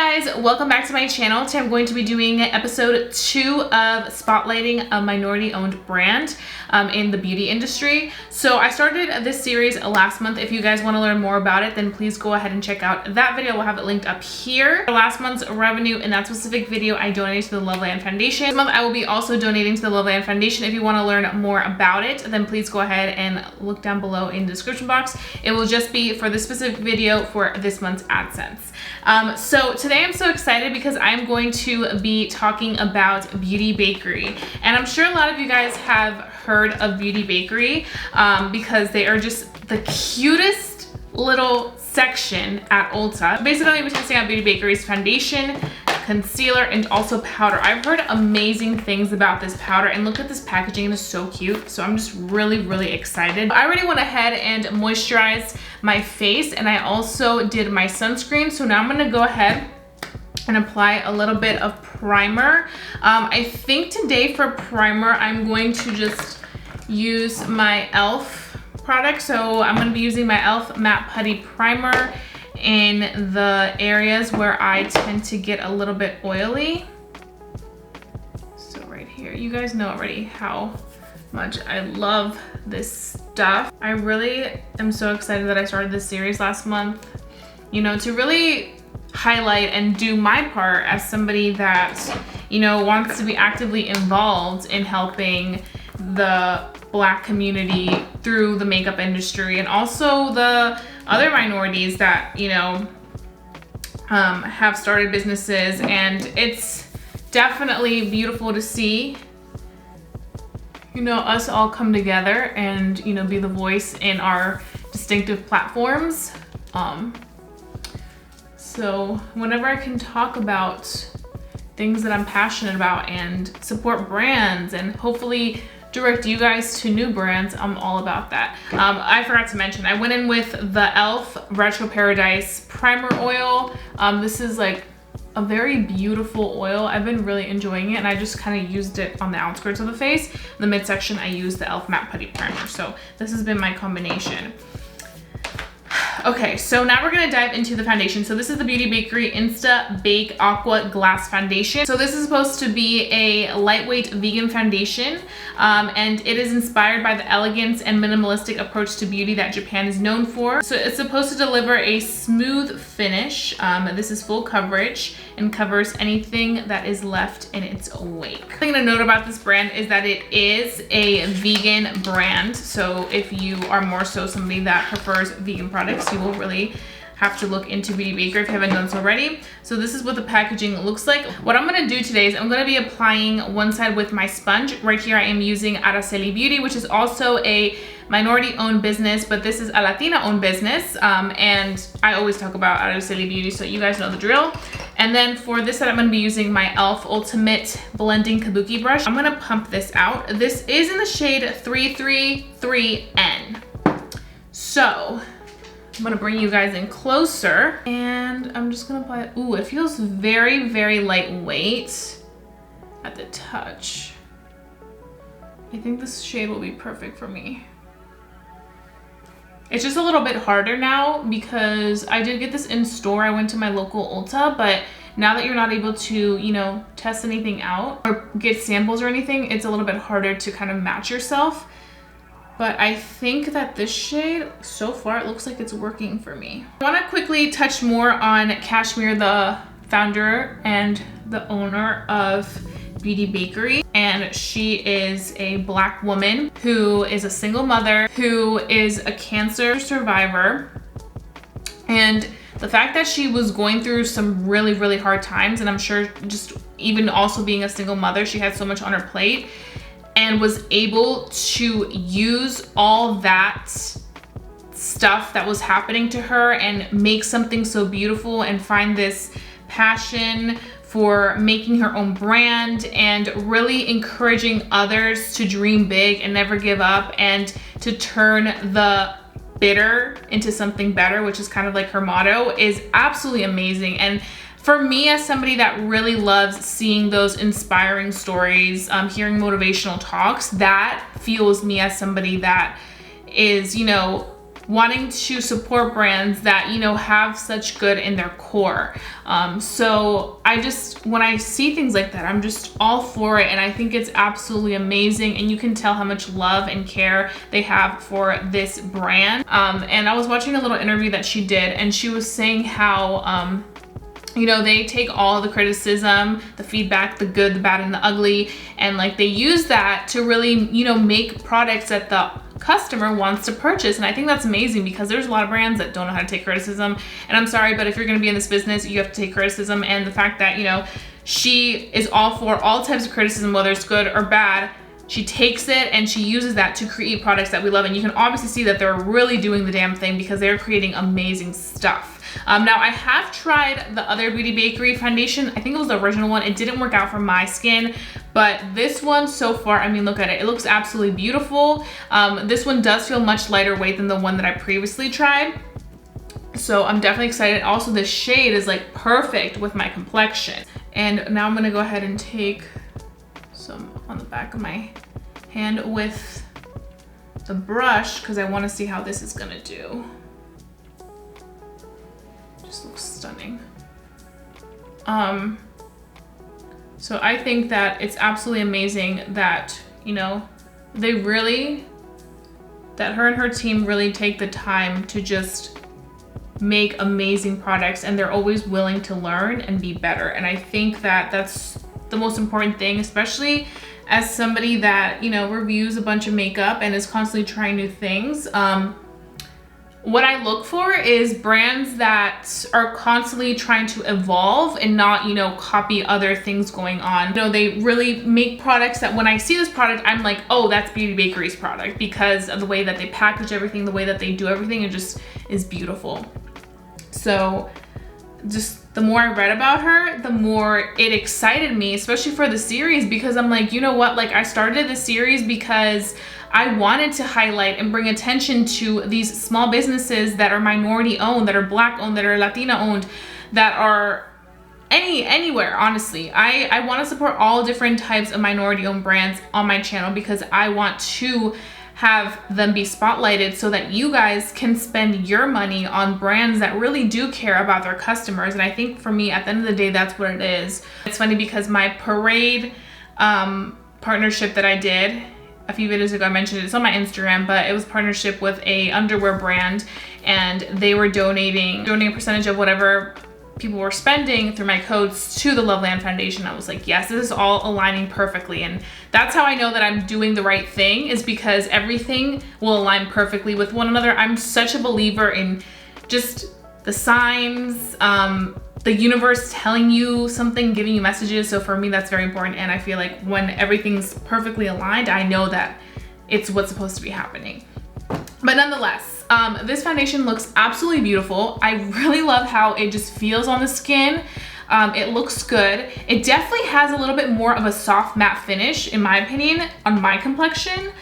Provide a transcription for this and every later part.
guys, welcome back to my channel. Today I'm going to be doing episode 2 of spotlighting a minority-owned brand in the beauty industry. So I started this series last month. If you guys want to learn more about it, then please go ahead and check out that video. We'll have it linked up here. For last month's revenue in that specific video, I donated to the Loveland Foundation. This month I will be also donating to the Loveland Foundation. If you want to learn more about it, then please go ahead and look down below in the description box. It will just be for this specific video for this month's AdSense. So today I'm so excited because I'm going to be talking about Beauty Bakerie. And I'm sure a lot of you guys have heard of Beauty Bakerie because they are just the cutest little section at Ulta. Basically, I'm going to be testing out Beauty Bakerie's foundation, concealer, and also powder. I've heard amazing things about this powder, and look at this packaging, it is so cute. So I'm just really excited. I already went ahead and moisturized my face, and I also did my sunscreen. So now I'm gonna go ahead and apply a little bit of primer. I think today for primer, I'm going to just use my e.l.f. product. So I'm gonna be using my e.l.f. Matte Putty Primer in the areas where I tend to get a little bit oily. So right here, you guys know already how much I love this stuff. I really am so excited that I started this series last month, you know, to really highlight and do my part as somebody that, you know, wants to be actively involved in helping the Black community through the makeup industry, and also the other minorities that, you know, have started businesses. And it's definitely beautiful to see, you know, us all come together and, you know, be the voice in our distinctive platforms. So whenever I can talk about things that I'm passionate about and support brands and hopefully direct you guys to new brands, I'm all about that. I forgot to mention, I went in with the e.l.f. Retro Paradise Primer Oil. This is like a very beautiful oil. I've been really enjoying it, and I just kind of used it on the outskirts of the face. In the midsection, I used the e.l.f. Matte Putty Primer. So this has been my combination. Okay, so now we're gonna dive into the foundation. So this is the Beauty Bakerie Insta Bake Aqua Glass Foundation. So this is supposed to be a lightweight vegan foundation, and it is inspired by the elegance and minimalistic approach to beauty that Japan is known for. So it's supposed to deliver a smooth finish. This is full coverage and covers anything that is left in its wake. The thing to note about this brand is that it is a vegan brand. So if you are more so somebody that prefers vegan products, you will really have to look into Beauty Bakerie if you haven't done so already. So this is what the packaging looks like. What I'm gonna do today is I'm gonna be applying one side with my sponge. Right here I am using Araceli Beauty, which is also a minority-owned business, but this is a Latina-owned business. And I always talk about Araceli Beauty, so you guys know the drill. And then for this side, I'm gonna be using my e.l.f. Ultimate Blending Kabuki Brush. I'm gonna pump this out. This is in the shade 333N. So I'm gonna bring you guys in closer, and I'm just gonna apply it. Ooh, it feels very lightweight at the touch. I think this shade will be perfect for me. It's just a little bit harder now because I did get this in store. I went to my local Ulta, but now that you're not able to, you know, test anything out or get samples or anything, it's a little bit harder to kind of match yourself. But I think that this shade, so far, it looks like it's working for me. I wanna quickly touch more on Kashmir, the founder and the owner of Beauty Bakerie. And she is a Black woman who is a single mother, who is a cancer survivor. And the fact that she was going through some really hard times, and I'm sure just even also being a single mother, she had so much on her plate, and was able to use all that stuff that was happening to her and make something so beautiful and find this passion for making her own brand and really encouraging others to dream big and never give up, and to turn the bitter into something better, which is kind of like her motto, is absolutely amazing. And for me, as somebody that really loves seeing those inspiring stories, hearing motivational talks, that fuels me as somebody that is, you know, wanting to support brands that, you know, have such good in their core. So I just, when I see things like that, I'm just all for it. And I think it's absolutely amazing. And you can tell how much love and care they have for this brand. And I was watching a little interview that she did, and she was saying how, you know, they take all the criticism, the feedback, the good, the bad, and the ugly, and like they use that to really, you know, make products that the customer wants to purchase. And I think that's amazing, because there's a lot of brands that don't know how to take criticism. And I'm sorry, but if you're gonna be in this business, you have to take criticism. And the fact that, you know, she is all for all types of criticism, whether it's good or bad, she takes it and she uses that to create products that we love. And you can obviously see that they're really doing the damn thing, because they're creating amazing stuff. Now I have tried the other Beauty Bakerie foundation. I think it was the original one. It didn't work out for my skin, but this one so far, I mean, look at it. It looks absolutely beautiful. This one does feel much lighter weight than the one that I previously tried. So I'm definitely excited. Also, the shade is like perfect with my complexion. And now I'm gonna go ahead and take some on the back of my hand with the brush, because I wanna see how this is gonna do. Looks stunning. So I think that it's absolutely amazing that, you know, that her and her team really take the time to just make amazing products, and they're always willing to learn and be better. And I think that that's the most important thing, especially as somebody that, you know, reviews a bunch of makeup and is constantly trying new things. What I look for is brands that are constantly trying to evolve and not, you know, copy other things going on. You know, they really make products that when I see this product, I'm like, oh, that's Beauty Bakerie's product, because of the way that they package everything, the way that they do everything, it just is beautiful. So just the more I read about her, the more it excited me, especially for the series, because I'm like, you know what, like I started the series because I wanted to highlight and bring attention to these small businesses that are minority owned, that are Black owned, that are Latina owned, that are anywhere, honestly. I want to support all different types of minority owned brands on my channel, because I want to have them be spotlighted so that you guys can spend your money on brands that really do care about their customers. And I think for me, at the end of the day, that's what it is. It's funny because my Parade partnership that I did a few videos ago, I mentioned it, it's on my Instagram, but it was partnership with a underwear brand, and they were donating a percentage of whatever people were spending through my codes to the Loveland Foundation. I was like, yes, this is all aligning perfectly. And that's how I know that I'm doing the right thing, is because everything will align perfectly with one another. I'm such a believer in just the signs, the universe telling you something, giving you messages. So for me, that's very important. And I feel like when everything's perfectly aligned, I know that it's what's supposed to be happening. But nonetheless, this foundation looks absolutely beautiful. I really love how it just feels on the skin. It looks good. It definitely has a little bit more of a soft matte finish, in my opinion, on my complexion,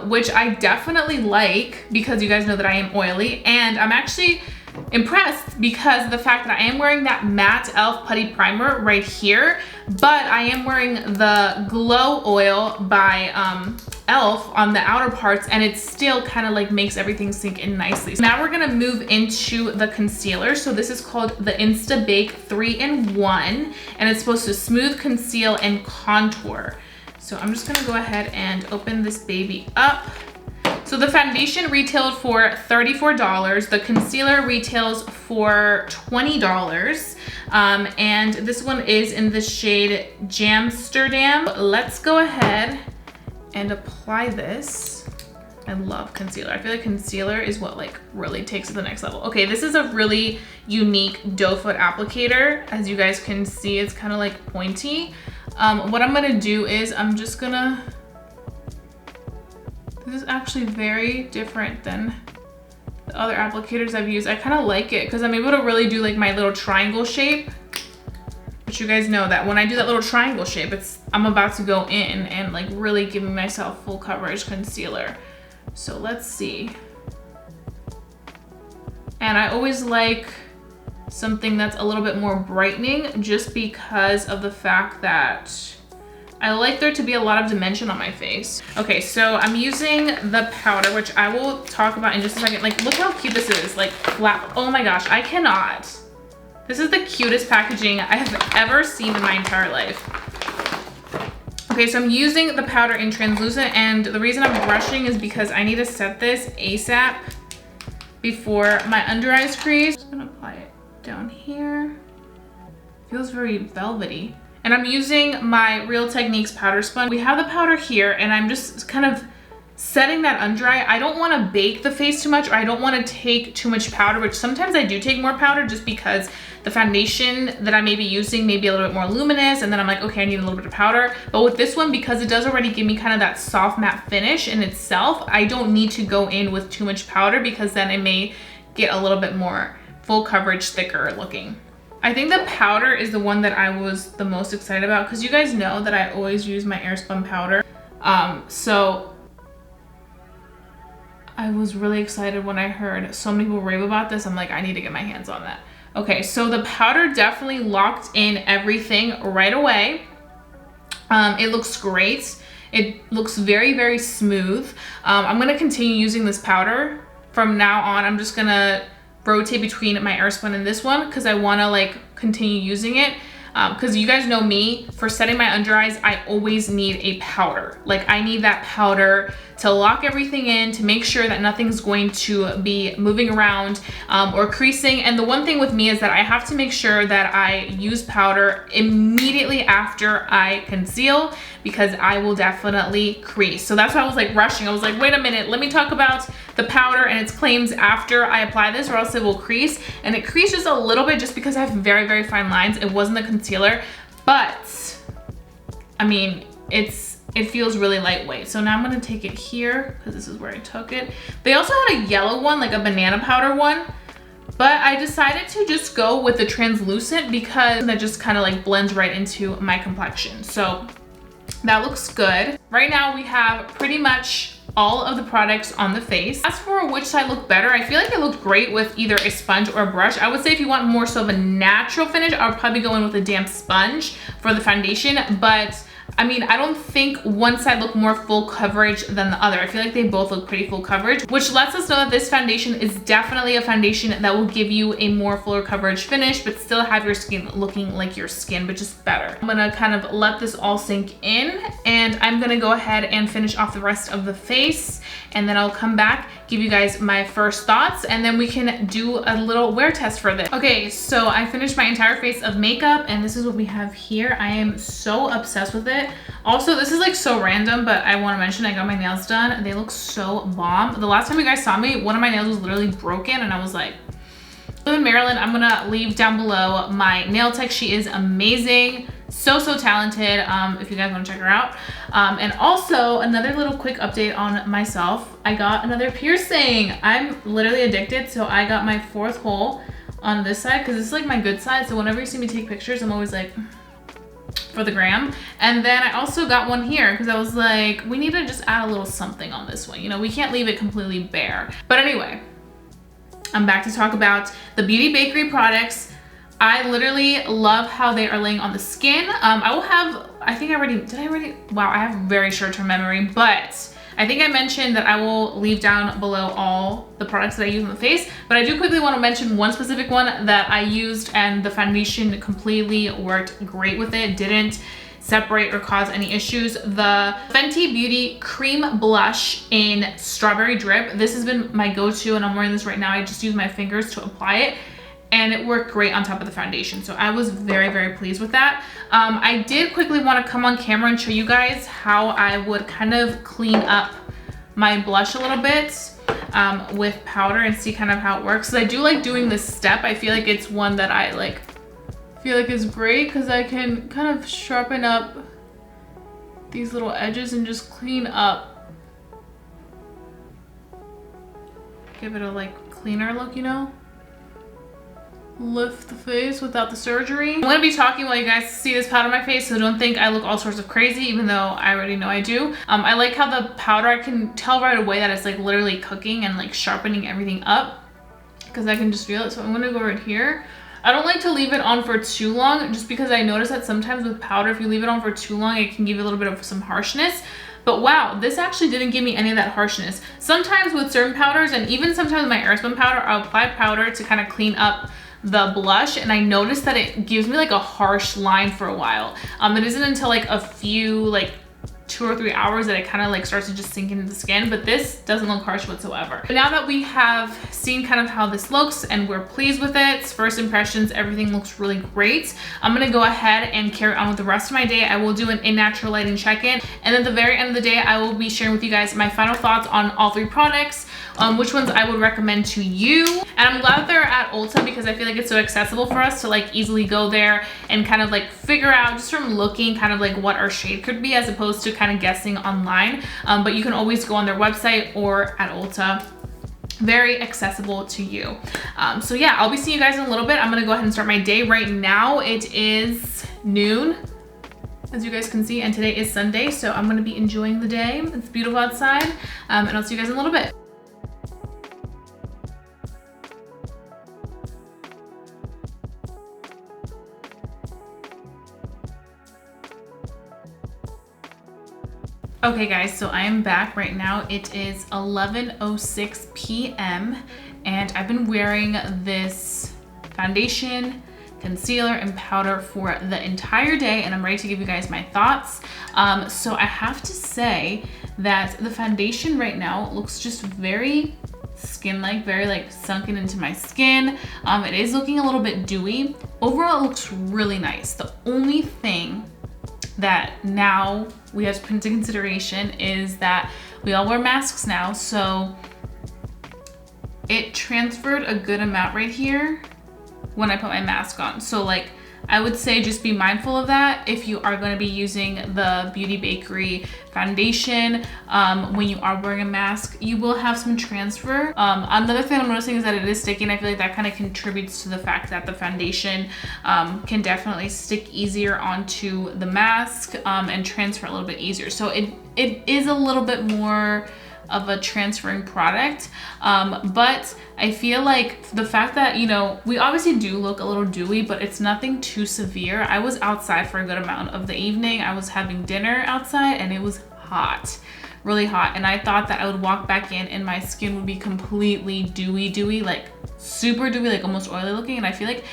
which I definitely like, because you guys know that I am oily. And I'm actually impressed because of the fact that I am wearing that matte e.l.f. putty primer right here, but I am wearing the Glow Oil by e.l.f. on the outer parts, and it still kind of like makes everything sink in nicely. So now we're gonna move into the concealer. So this is called the Insta Bake 3-in-1, and it's supposed to smooth, conceal, and contour. So I'm just gonna go ahead and open this baby up. So the foundation retailed for $34. The concealer retails for $20. And this one is in the shade JAMSTERDAMN. Let's go ahead and apply this. I love concealer. I feel like concealer is what like really takes it to the next level. Okay, this is a really unique doe foot applicator. As you guys can see, it's kind of like pointy. What I'm gonna do is I'm just gonna, this is actually very different than the other applicators I've used. I kind of like it because I'm able to really do like my little triangle shape. But you guys know that when I do that little triangle shape, I'm about to go in and like really giving myself full coverage concealer. So let's see. And I always like something that's a little bit more brightening, just because of the fact that I like there to be a lot of dimension on my face. Okay, so I'm using the powder, which I will talk about in just a second. Like, look how cute this is. Like, wow. Oh my gosh, I cannot. This is the cutest packaging I have ever seen in my entire life. Okay, so I'm using the powder in translucent, and the reason I'm rushing is because I need to set this ASAP before my under eyes crease. I'm just gonna apply it down here. Feels very velvety. And I'm using my Real Techniques powder sponge. We have the powder here, and I'm just kind of setting that under eye. I don't want to bake the face too much, or I don't want to take too much powder, which sometimes I do take more powder just because the foundation that I may be using may be a little bit more luminous, and then I'm like, okay, I need a little bit of powder. But with this one, because it does already give me kind of that soft matte finish in itself, I don't need to go in with too much powder, because then it may get a little bit more full coverage, thicker looking. I think the powder is the one that I was the most excited about, because you guys know that I always use my airspun powder. So I was really excited when I heard so many people rave about this. I'm like, I need to get my hands on that. Okay, so the powder definitely locked in everything right away. It looks great. It looks very, very smooth. I'm gonna continue using this powder from now on. I'm just gonna rotate between my airspun and this one, because I wanna like continue using it. Because you guys know me, for setting my under eyes, I always need a powder. Like, I need that powder to lock everything in, to make sure that nothing's going to be moving around or creasing. And the one thing with me is that I have to make sure that I use powder immediately after I conceal, because I will definitely crease. So that's why I was like rushing. I was like, wait a minute, let me talk about the powder and its claims after I apply this, or else it will crease. And it creases a little bit just because I have very, very fine lines. It wasn't the concealer, but I mean, it feels really lightweight. So now I'm gonna take it here, because this is where I took it. They also had a yellow one, like a banana powder one, but I decided to just go with the translucent because that just kind of like blends right into my complexion. So that looks good. Right now we have pretty much all of the products on the face. As for which side looked better, I feel like it looked great with either a sponge or a brush. I would say if you want more so of a natural finish, I would probably go in with a damp sponge for the foundation. But I mean, I don't think one side looked more full coverage than the other. I feel like they both look pretty full coverage, which lets us know that this foundation is definitely a foundation that will give you a more fuller coverage finish, but still have your skin looking like your skin, but just better. I'm gonna kind of let this all sink in, and I'm gonna go ahead and finish off the rest of the face, and then I'll come back, give you guys my first thoughts, and then we can do a little wear test for this. Okay, so I finished my entire face of makeup, and this is what we have here. I am so obsessed with it. Also, this is like so random, but I want to mention I got my nails done. They look so bomb. The last time you guys saw me, one of my nails was literally broken, and I was like, I live in Maryland. I'm gonna leave down below my nail tech. She is amazing, so talented, if you guys want to check her out. And also another little quick update on myself. I got another piercing. I'm literally addicted, so I got my 4th hole on this side, because this is like my good side. So whenever you see me take pictures, I'm always like, for the gram. And then I also got one here, because I was like, we need to just add a little something on this one. You know, we can't leave it completely bare. But anyway, I'm back to talk about the Beauty Bakerie products. I literally love how they are laying on the skin. I will have, wow, I have very short-term memory, but I think I mentioned that I will leave down below all the products that I use on the face, but I do quickly want to mention one specific one that I used, and the foundation completely worked great with it. Didn't separate or cause any issues. The Fenty Beauty Cream Blush in Strawberry Drip. This has been my go-to, and I'm wearing this right now. I just use my fingers to apply it, and it worked great on top of the foundation. So I was very, very pleased with that. I did quickly want to come on camera and show you guys how I would kind of clean up my blush a little bit with powder, and see kind of how it works. So I do like doing this step. I feel like it's one that I like, feel like is great, because I can kind of sharpen up these little edges and just clean up. Give it a like cleaner look, you know? Lift the face without the surgery. I'm gonna be talking while you guys see this powder on my face, so don't think I look all sorts of crazy, even though I already know I do. I like how the powder, I can tell right away that it's like literally cooking and like sharpening everything up, because I can just feel it. So I'm gonna go right here. I don't like to leave it on for too long, just because I notice that sometimes with powder, if you leave it on for too long, it can give you a little bit of some harshness. But wow, this actually didn't give me any of that harshness. Sometimes with certain powders, and even sometimes with my Airspun powder, I'll apply powder to kind of clean up the blush, and I noticed that it gives me like a harsh line for a while. It isn't until like a few, like 2 or 3 hours, that it kind of like starts to just sink into the skin, but this doesn't look harsh whatsoever. But now that we have seen kind of how this looks and we're pleased with it, first impressions, everything looks really great. I'm gonna go ahead and carry on with the rest of my day. I will do an in natural lighting check-in, and at the very end of the day, I will be sharing with you guys my final thoughts on all 3 products, which ones I would recommend to you. And I'm glad that they're at Ulta, because I feel like it's so accessible for us to like easily go there and kind of like figure out just from looking kind of like what our shade could be, as opposed to kind of guessing online. But you can always go on their website or at Ulta. Very accessible to you. So yeah, I'll be seeing you guys in a little bit. I'm gonna go ahead and start my day right now. It is noon, as you guys can see, and today is Sunday, so I'm gonna be enjoying the day. It's beautiful outside, and I'll see you guys in a little bit. Okay guys, so I am back right now. It is 11:06 p.m. and I've been wearing this foundation, concealer, and powder for the entire day, and I'm ready to give you guys my thoughts. So I have to say that the foundation right now looks just very skin-like, very like sunken into my skin. It is looking a little bit dewy. Overall, it looks really nice. The only thing that now we have to put into consideration is that we all wear masks now, so it transferred a good amount right here when I put my mask on. So like, I would say just be mindful of that if you are going to be using the Beauty Bakerie foundation. When you are wearing a mask, you will have some transfer. Another thing I'm noticing is that it is sticking. I feel like that kind of contributes to the fact that the foundation can definitely stick easier onto the mask and transfer a little bit easier. So it is a little bit more of a transferring product, but I feel like the fact that, you know, we obviously do look a little dewy, but it's nothing too severe. I was outside for a good amount of the evening. I was having dinner outside and it was hot, really hot, and I thought that I would walk back in and my skin would be completely dewy, like super dewy, like almost oily looking, and I feel like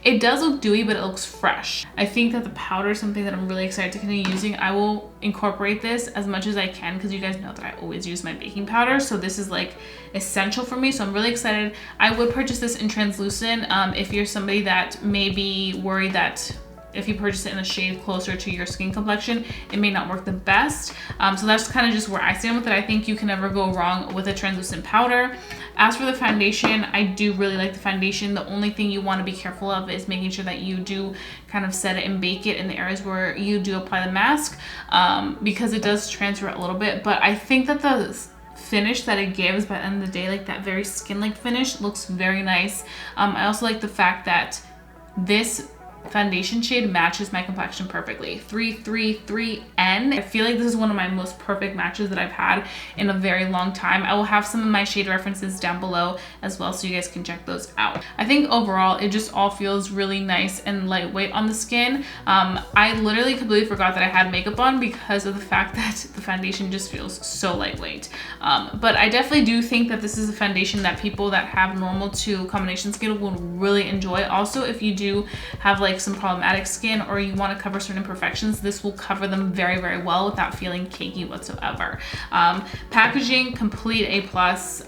it does look dewy, but it looks fresh. I think that the powder is something that I'm really excited to continue using. I will incorporate this as much as I can, because you guys know that I always use my baking powder, so this is like essential for me, so I'm really excited. I would purchase this in translucent if you're somebody that may be worried that if you purchase it in a shade closer to your skin complexion, it may not work the best. So that's kind of just where I stand with it. I think you can never go wrong with a translucent powder. As for the foundation, I do really like the foundation. The only thing you want to be careful of is making sure that you do kind of set it and bake it in the areas where you do apply the mask, because it does transfer a little bit. But I think that the finish that it gives by the end of the day, like that very skin-like finish, looks very nice. I also like the fact that this foundation shade matches my complexion perfectly. 333N. I feel like this is one of my most perfect matches that I've had in a very long time. I will have some of my shade references down below as well, so you guys can check those out. I think overall it just all feels really nice and lightweight on the skin. I literally completely forgot that I had makeup on because of the fact that the foundation just feels so lightweight. But I definitely do think that this is a foundation that people that have normal to combination skin will really enjoy. Also, if you do have like some problematic skin or you want to cover certain imperfections, this will cover them very, very well without feeling cakey whatsoever. Packaging, complete A+.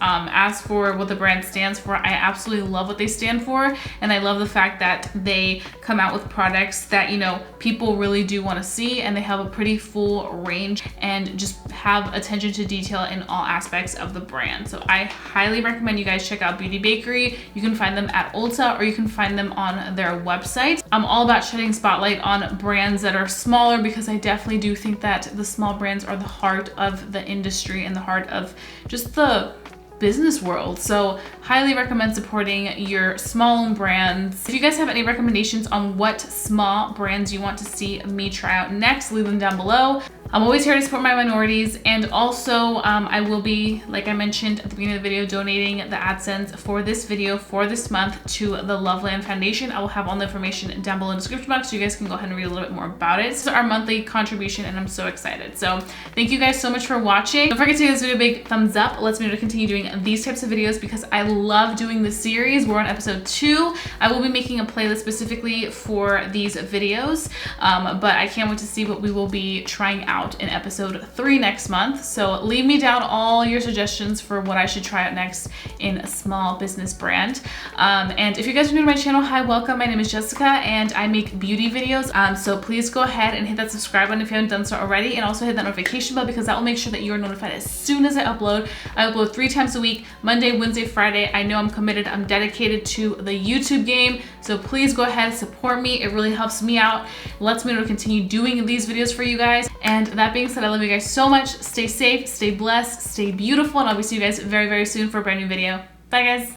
As for what the brand stands for, I absolutely love what they stand for, and I love the fact that they come out with products that, you know, people really do want to see, and they have a pretty full range and just have attention to detail in all aspects of the brand. So I highly recommend you guys check out Beauty Bakerie. You can find them at Ulta or you can find them on their website. I'm all about shedding spotlight on brands that are smaller, because I definitely do think that the small brands are the heart of the industry and the heart of just the business world. So highly recommend supporting your small owned brands. If you guys have any recommendations on what small brands you want to see me try out next, leave them down below. I'm always here to support my minorities, and also I will be, like I mentioned at the beginning of the video, donating the AdSense for this video for this month to the Loveland Foundation. I will have all the information down below in the description box so you guys can go ahead and read a little bit more about it. This is our monthly contribution and I'm so excited. So thank you guys so much for watching. Don't forget to give this video a big thumbs up. Let's be able to continue doing these types of videos because I love doing this series. We're on episode 2. I will be making a playlist specifically for these videos, but I can't wait to see what we will be trying out in episode 3 next month. So leave me down all your suggestions for what I should try out next in a small business brand. And if you guys are new to my channel, hi, welcome. My name is Jessica and I make beauty videos. So please go ahead and hit that subscribe button if you haven't done so already, and also hit that notification bell because that will make sure that you are notified as soon as I upload. I upload 3 times a week, Monday, Wednesday, Friday. I know I'm committed, I'm dedicated to the YouTube game. So please go ahead and support me. It really helps me out. Lets me know to continue doing these videos for you guys. And that being said, I love you guys so much. Stay safe, stay blessed, stay beautiful, and I'll be seeing you guys very, very soon for a brand new video. Bye guys.